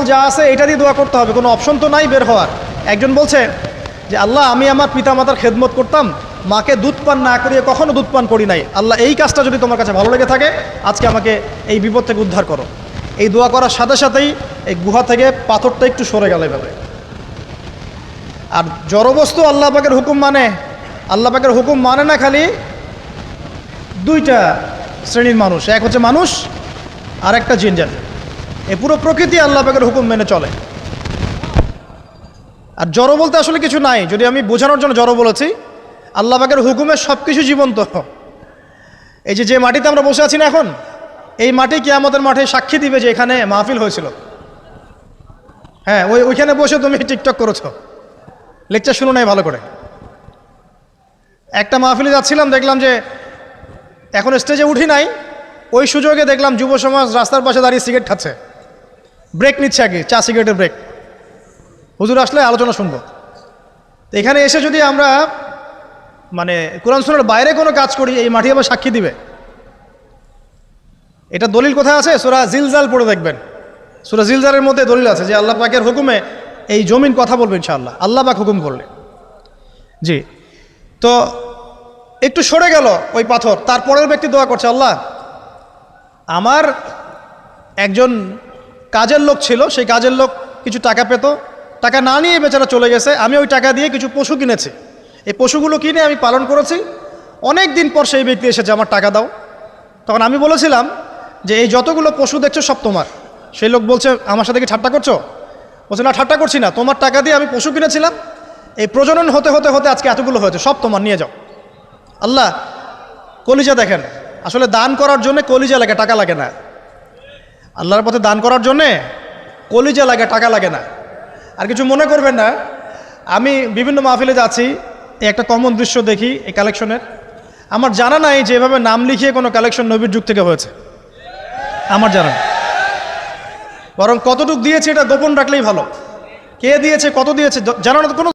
যা আছে এটা দিয়ে দোয়া করতে হবে, কোনো অপশন তো নাই বের হওয়ার। একজন বলছে যে আল্লাহ, আমি আমার পিতামাতার খেদমত করতাম, মাকে দুধ পান না করিয়ে কখনো দুধ পান করি নাই, আল্লাহ এই কাজটা যদি তোমার কাছে ভালো লেগে থাকে আজকে আমাকে এই বিপদ থেকে উদ্ধার করো। এই দোয়া করার সাথে সাথেই এই গুহা থেকে পাথরটা একটু সরে গেল এভাবে। আর জড়বস্তু আল্লাহ পাকের হুকুম মানে, আল্লাহ পাকের হুকুম মানে না খালি দুইটা শ্রেণীর মানুষ, এক হচ্ছে মানুষ আর একটা জিন জাতি। এই পুরো প্রকৃতি আল্লাহ পাকের হুকুম মেনে চলে। আর জড় বলতে আসলে কিছু নাই, যদি আমি বোঝানোর জন্য জড় বলেছি, আল্লাহ পাকের হুকুমে সব কিছু জীবন্ত। এই যে মাটিতে আমরা বসে আছি না এখন, এই মাটি কিয়ামতের মাঠে সাক্ষী দিবে যে এখানে মাহফিল হয়েছিল। হ্যাঁ, ওইখানে বসে তুমি টিকটক করেছো, লেকচার শুনো নাই ভালো করে। একটা মাহফিলে যাচ্ছিলাম, দেখলাম যে এখন স্টেজে উঠি নাই, ওই সুযোগে দেখলাম যুব সমাজ রাস্তার পাশে দাঁড়িয়ে সিগারেট খাচ্ছে, ব্রেক নিচ্ছে আগে, চা সিগারেটের ব্রেক। হুজুর আসলে আলোচনা শুনবো। তো এখানে এসে যদি আমরা মানে কোরআন সুন্নাহর বাইরে কোনো কাজ করি, এই মাটি আবার সাক্ষী দিবে। এটা দলিল কোথায় আছে? সূরা জিলজাল পড়ে দেখবেন। সূরা জিলজালের মধ্যে দলিল আছে যে আল্লাহ পাকের হুকুমে এই জমিন কথা বলবে ইনশাআল্লাহ, আল্লাহ পাক হুকুম করলে। জি, তো একটু সরে গেল ওই পাথর। তারপরের ব্যক্তি দোয়া করছে, আল্লাহ, আমার একজন কাজের লোক ছিল, সেই কাজের লোক কিছু টাকা পেত, টাকা না নিয়ে বেচারা চলে গেছে, আমি ওই টাকা দিয়ে কিছু পশু কিনেছি, এই পশুগুলো কিনে আমি পালন করেছি, অনেক দিন পর সেই ব্যক্তি এসেছে আমার টাকা দাও। তখন আমি বলেছিলাম যে এই যতগুলো পশু দেখছো সব তোমার। সেই লোক বলছে, আমার সাথে কি ঠাট্টা করছো? বলছে, না ঠাট্টা করছি না, তোমার টাকা দিয়ে আমি পশু কিনেছিলাম, এই প্রজনন হতে হতে হতে আজকে এতগুলো হয়েছে, সব তোমার, নিয়ে যাও। আল্লাহ, কলিজা দেখেন, আসলে দান করার জন্য কলিজা লাগে, টাকা লাগে না। আল্লাহর পথে দান করার জন্যে কলিজা লাগে, টাকা লাগে না। আর কিছু মনে করবেন না, আমি বিভিন্ন মাহফিলে যাচ্ছি, একটা কমন দৃশ্য দেখি এই কালেকশনের। আমার জানা নাই যে এভাবে নাম লিখিয়ে কোনো কালেকশন নবীর যুগ থেকে হয়েছে, আমার জানা নেই। বরং কতটুক দিয়েছে এটা গোপন রাখলেই ভালো। কে দিয়েছে, কত দিয়েছে জানানোর কোনো